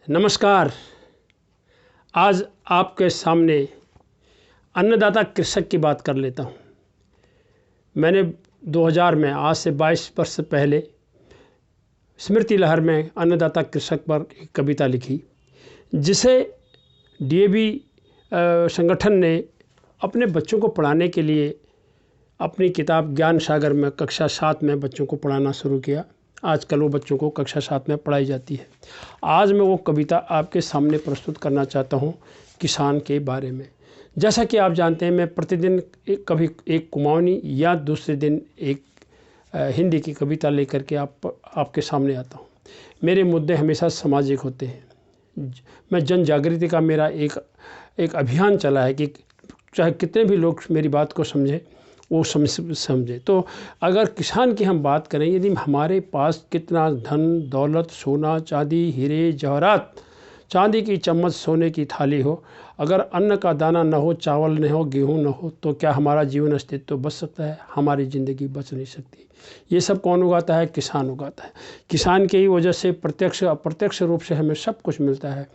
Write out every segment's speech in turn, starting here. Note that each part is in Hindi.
नमस्कार। आज आपके सामने अन्नदाता कृषक की बात कर लेता हूँ। मैंने 2000 में, आज से 22 वर्ष पहले, स्मृति लहर में अन्नदाता कृषक पर एक कविता लिखी, जिसे डीएवी संगठन ने अपने बच्चों को पढ़ाने के लिए अपनी किताब ज्ञान सागर में कक्षा 7 में बच्चों को पढ़ाना शुरू किया। आजकल वो बच्चों को कक्षा 7 में पढ़ाई जाती है। आज मैं वो कविता आपके सामने प्रस्तुत करना चाहता हूँ किसान के बारे में। जैसा कि आप जानते हैं, मैं प्रतिदिन कभी एक कुमाऊनी या दूसरे दिन एक हिंदी की कविता लेकर के आपके सामने आता हूँ। मेरे मुद्दे हमेशा सामाजिक होते हैं। मैं जन जागृति का मेरा एक अभियान चला है कि चाहे कितने भी लोग मेरी बात को समझें, वो समझे। तो अगर किसान की हम बात करें, यदि हमारे पास कितना धन दौलत, सोना चांदी, हीरे जवाहरात, चांदी की चम्मच सोने की थाली हो, अगर अन्न का दाना न हो, चावल न हो, गेहूं न हो, तो क्या हमारा जीवन अस्तित्व बच सकता है? हमारी ज़िंदगी बच नहीं सकती। ये सब कौन उगाता है? किसान उगाता है। किसान की ही वजह से प्रत्यक्ष अप्रत्यक्ष रूप से हमें सब कुछ मिलता है।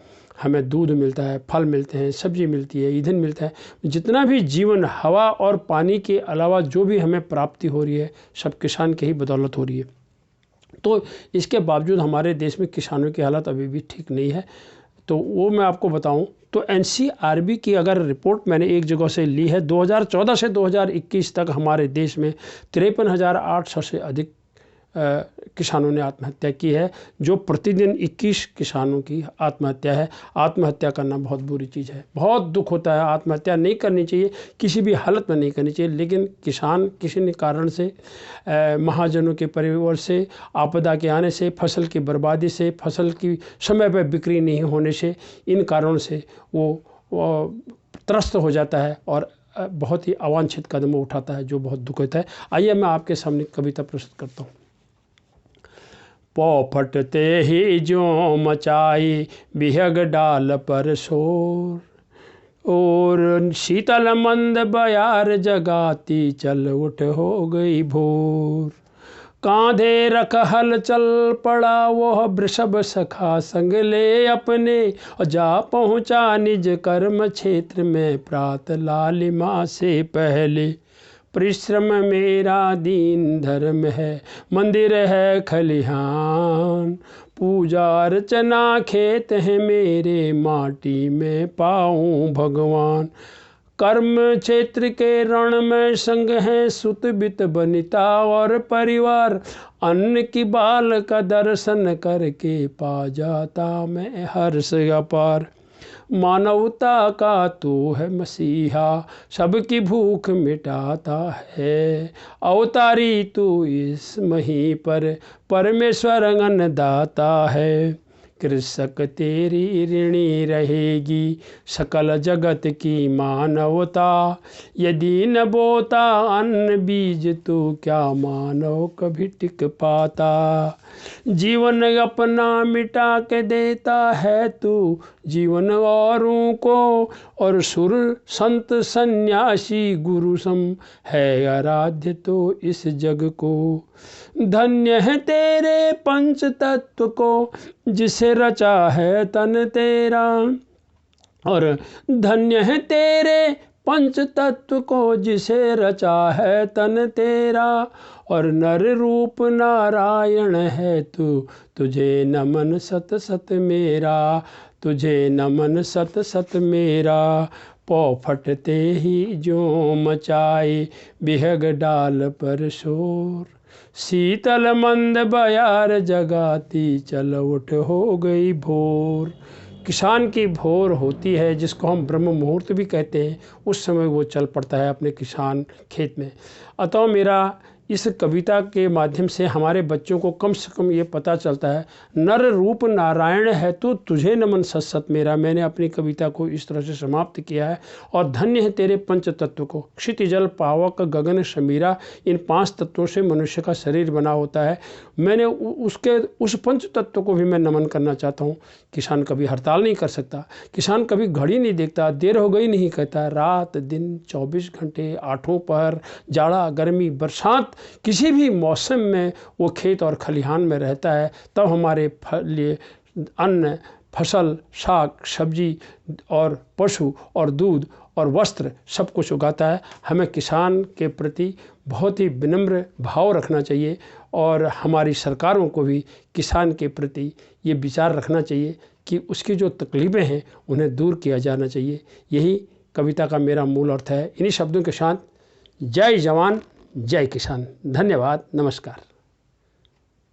हमें दूध मिलता है, फल मिलते हैं, सब्जी मिलती है, ईंधन मिलता है। जितना भी जीवन, हवा और पानी के अलावा जो भी हमें प्राप्ति हो रही है, सब किसान के ही बदौलत हो रही है। तो इसके बावजूद हमारे देश में किसानों की हालत अभी भी ठीक नहीं है। तो वो मैं आपको बताऊं तो एनसीआरबी की अगर रिपोर्ट मैंने एक जगह से ली है, 2014 से 2021 तक हमारे देश में 53,800 से अधिक किसानों ने आत्महत्या की है, जो प्रतिदिन 21 किसानों की आत्महत्या है। आत्महत्या करना बहुत बुरी चीज़ है, बहुत दुख होता है। आत्महत्या नहीं करनी चाहिए, किसी भी हालत में नहीं करनी चाहिए, लेकिन किसान किसी न कारण से, महाजनों के परिवार से, आपदा के आने से, फसल की बर्बादी से, फसल की समय पर बिक्री नहीं होने से, इन कारणों से वो त्रस्त हो जाता है और बहुत ही अवांछित कदम उठाता है, जो बहुत दुखद है। आइए मैं आपके सामने कविता प्रस्तुत करता हूँ। पौ फटते ही जो मचाई बिहग डाल पर शोर, और शीतल मंद बयार जगाती चल उठ हो गई भोर। कांधे रख हल चल पड़ा वह वृषभ सखा संग ले अपने, और जा पहुँचा निज कर्म क्षेत्र में प्रात लालिमा से पहले। परिश्रम मेरा दीन धर्म है, मंदिर है खलिहान, पूजा अर्चना खेत है मेरे, माटी में पाऊँ भगवान। कर्म क्षेत्र के रण में संग है सुत बित बनिता और परिवार, अन्न की बाल का दर्शन करके पा जाता मैं हर्ष अपार। मानवता का तू है मसीहा, सबकी भूख मिटाता है, अवतारी तू इस मही पर, परमेश्वर अन्नदाता है। कृषक तेरी ऋणी रहेगी सकल जगत की मानवता, यदि न बोता अन्न बीज तो क्या मानव कभी टिक पाता। जीवन अपना मिटा के देता है तू जीवन औरों को, और सुर संत सन्यासी गुरु सम है आराध्य तो इस जग को। धन्य है तेरे पंच तत्व को जिसे रचा है तन तेरा, और धन्य है तेरे पंच तत्व को जिसे रचा है तन तेरा, और नर रूप नारायण है तू, तुझे नमन सत सत मेरा, तुझे नमन सत सत मेरा। पौ फटते ही जो मचाई बिहग डाल पर शोर, शीतल मंद बयार जगाती चल उठ हो गई भोर। किसान की भोर होती है, जिसको हम ब्रह्म मुहूर्त भी कहते हैं, उस समय वो चल पड़ता है अपने किसान खेत में। अतः मेरा इस कविता के माध्यम से हमारे बच्चों को कम से कम ये पता चलता है, नर रूप नारायण है तो तुझे नमन सत सत मेरा। मैंने अपनी कविता को इस तरह से समाप्त किया है। और धन्य है तेरे पंच तत्व को, क्षिति जल पावक गगन समीरा, इन 5 तत्वों से मनुष्य का शरीर बना होता है। मैंने उस पंच तत्व को भी मैं नमन करना चाहता हूँ। किसान कभी हड़ताल नहीं कर सकता, किसान कभी घड़ी नहीं देखता, देर हो गई नहीं कहता। रात दिन 24 घंटे, आठों पहर, जाड़ा गर्मी बरसात, किसी भी मौसम में वो खेत और खलिहान में रहता है। तब हमारे लिए अन्न फसल, साग, सब्जी और पशु और दूध और वस्त्र सब कुछ उगाता है। हमें किसान के प्रति बहुत ही विनम्र भाव रखना चाहिए और हमारी सरकारों को भी किसान के प्रति ये विचार रखना चाहिए कि उसकी जो तकलीफ़ें हैं उन्हें दूर किया जाना चाहिए। यही कविता का मेरा मूल अर्थ है। इन्हीं शब्दों के साथ जय जवान जय किसान। धन्यवाद, नमस्कार।